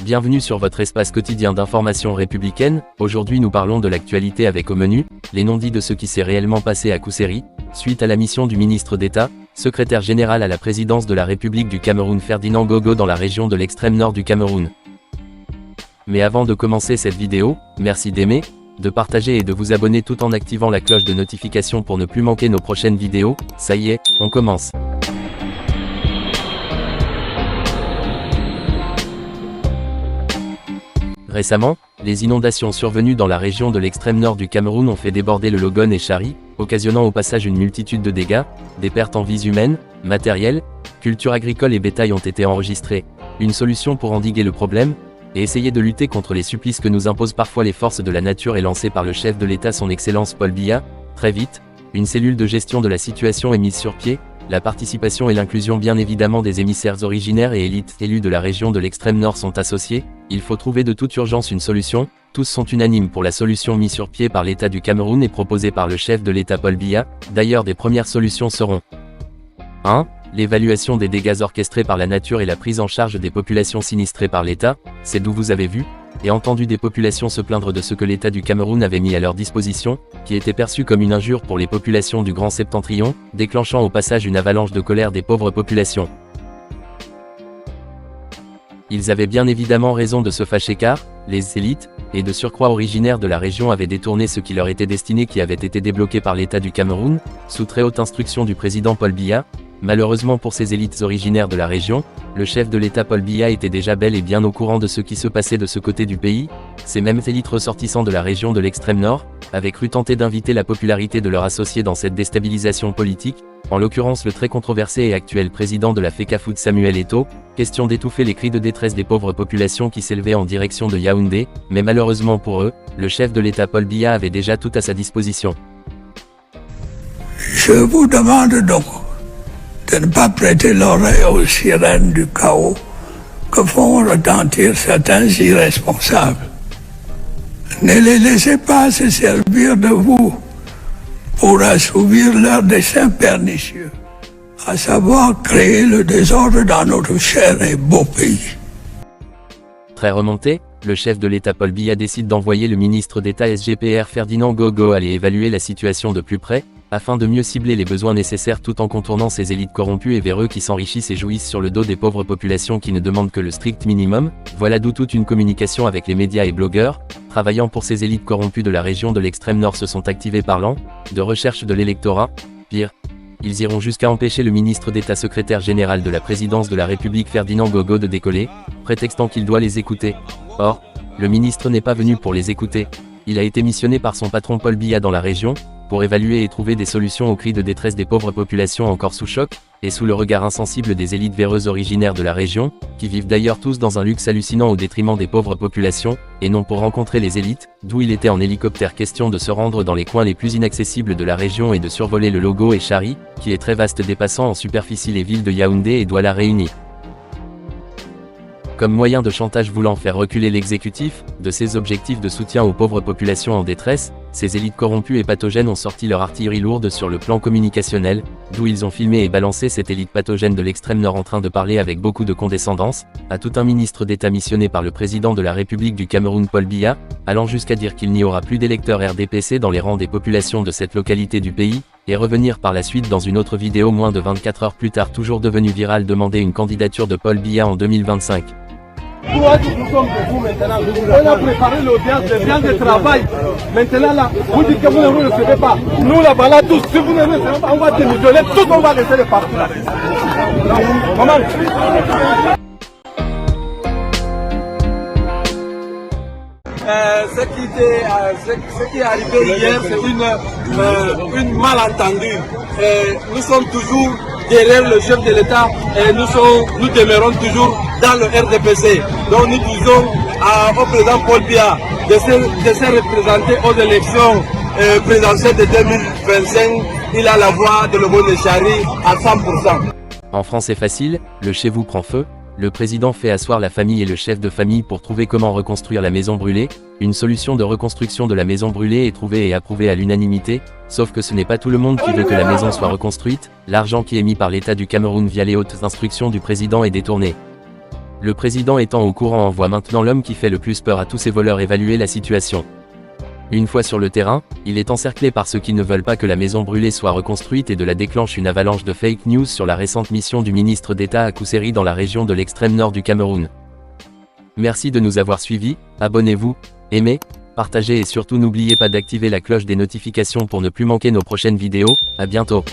Bienvenue sur votre espace quotidien d'information républicaine. Aujourd'hui nous parlons de l'actualité avec au menu, les non-dits de ce qui s'est réellement passé à Kousséri, suite à la mission du ministre d'État, secrétaire général à la présidence de la République du Cameroun Ferdinand Gogo dans la région de l'extrême nord du Cameroun. Mais avant de commencer cette vidéo, merci d'aimer, de partager et de vous abonner tout en activant la cloche de notification pour ne plus manquer nos prochaines vidéos. Ça y est, on commence. Récemment, les inondations survenues dans la région de l'extrême nord du Cameroun ont fait déborder le Logone et Chari, occasionnant au passage une multitude de dégâts, des pertes en vies humaines, matérielles, cultures agricoles et bétail ont été enregistrées. Une solution pour endiguer le problème, et essayer de lutter contre les supplices que nous imposent parfois les forces de la nature est lancée par le chef de l'État son Excellence Paul Biya. Très vite, une cellule de gestion de la situation est mise sur pied, la participation et l'inclusion bien évidemment des émissaires originaires et élites élus de la région de l'extrême nord sont associés. Il faut trouver de toute urgence une solution, tous sont unanimes pour la solution mise sur pied par l'État du Cameroun et proposée par le chef de l'État Paul Biya. D'ailleurs des premières solutions seront 1. L'évaluation des dégâts orchestrés par la nature et la prise en charge des populations sinistrées par l'État, c'est d'où vous avez vu et entendu des populations se plaindre de ce que l'État du Cameroun avait mis à leur disposition, qui était perçu comme une injure pour les populations du Grand Septentrion, déclenchant au passage une avalanche de colère des pauvres populations. Ils avaient bien évidemment raison de se fâcher car, les élites, et de surcroît originaires de la région avaient détourné ce qui leur était destiné qui avait été débloqué par l'État du Cameroun, sous très haute instruction du président Paul Biya. Malheureusement pour ces élites originaires de la région, le chef de l'État Paul Biya était déjà bel et bien au courant de ce qui se passait de ce côté du pays. Ces mêmes élites ressortissants de la région de l'extrême nord, avaient cru tenter d'inviter la popularité de leurs associés dans cette déstabilisation politique, en l'occurrence le très controversé et actuel président de la FECAFOOT Samuel Eto'o, question d'étouffer les cris de détresse des pauvres populations qui s'élevaient en direction de Yaoundé, mais malheureusement pour eux, le chef de l'État Paul Biya avait déjà tout à sa disposition. Je vous demande donc de ne pas prêter l'oreille aux sirènes du chaos que font retentir certains irresponsables. Ne les laissez pas se servir de vous pour assouvir leur dessein pernicieux, à savoir créer le désordre dans notre cher et beau pays. Très remonté, le chef de l'État Paul Biya décide d'envoyer le ministre d'État SGPR Ferdinand Gogo aller évaluer la situation de plus près, afin de mieux cibler les besoins nécessaires tout en contournant ces élites corrompues et véreux qui s'enrichissent et jouissent sur le dos des pauvres populations qui ne demandent que le strict minimum. Voilà d'où toute une communication avec les médias et blogueurs, travaillant pour ces élites corrompues de la région de l'extrême nord se sont activés parlant de recherche de l'électorat. Pire, ils iront jusqu'à empêcher le ministre d'État secrétaire général de la présidence de la République Ferdinand Gogo de décoller, prétextant qu'il doit les écouter. Or, le ministre n'est pas venu pour les écouter. Il a été missionné par son patron Paul Biya dans la région, pour évaluer et trouver des solutions aux cris de détresse des pauvres populations encore sous choc, et sous le regard insensible des élites véreuses originaires de la région, qui vivent d'ailleurs tous dans un luxe hallucinant au détriment des pauvres populations, et non pour rencontrer les élites, d'où il était en hélicoptère question de se rendre dans les coins les plus inaccessibles de la région et de survoler le Logone et Chari, qui est très vaste dépassant en superficie les villes de Yaoundé et Douala réunies. Comme moyen de chantage voulant faire reculer l'exécutif, de ses objectifs de soutien aux pauvres populations en détresse, ces élites corrompues et pathogènes ont sorti leur artillerie lourde sur le plan communicationnel, d'où ils ont filmé et balancé cette élite pathogène de l'extrême nord en train de parler avec beaucoup de condescendance, à tout un ministre d'État missionné par le président de la République du Cameroun Paul Biya, allant jusqu'à dire qu'il n'y aura plus d'électeurs RDPC dans les rangs des populations de cette localité du pays, et revenir par la suite dans une autre vidéo moins de 24 heures plus tard toujours devenue virale demander une candidature de Paul Biya en 2025. Nous sommes de vous maintenant. On a préparé l'audience, les biens de travail. Maintenant là, vous dites que vous ne vous recevez pas. Nous là-bas là tous, si vous ne recevez pas, on va démissionner, tout on va laisser les partis là. Comment? Ce qui est arrivé hier, c'est une malentendue. Nous sommes toujours derrière le chef de l'État et nous demeurons toujours dans le RDPC. Donc nous disons au président Paul Biya de se représenter aux élections présidentielles de 2025. Il a la voix de Logone et Chari à 100%. En France c'est facile, le chez vous prend feu, Le président fait asseoir la famille et le chef de famille pour trouver comment reconstruire la maison brûlée. Une solution de reconstruction de la maison brûlée est trouvée et approuvée à l'unanimité, sauf que ce n'est pas tout le monde qui veut que la maison soit reconstruite. L'argent qui est mis par l'État du Cameroun via les hautes instructions du président est détourné. Le président étant au courant envoie maintenant l'homme qui fait le plus peur à tous ces voleurs évaluer la situation. Une fois sur le terrain, il est encerclé par ceux qui ne veulent pas que la maison brûlée soit reconstruite et de là déclenche une avalanche de fake news sur la récente mission du ministre d'État à Kousséri dans la région de l'extrême nord du Cameroun. Merci de nous avoir suivis, abonnez-vous, aimez, partagez et surtout n'oubliez pas d'activer la cloche des notifications pour ne plus manquer nos prochaines vidéos. À bientôt.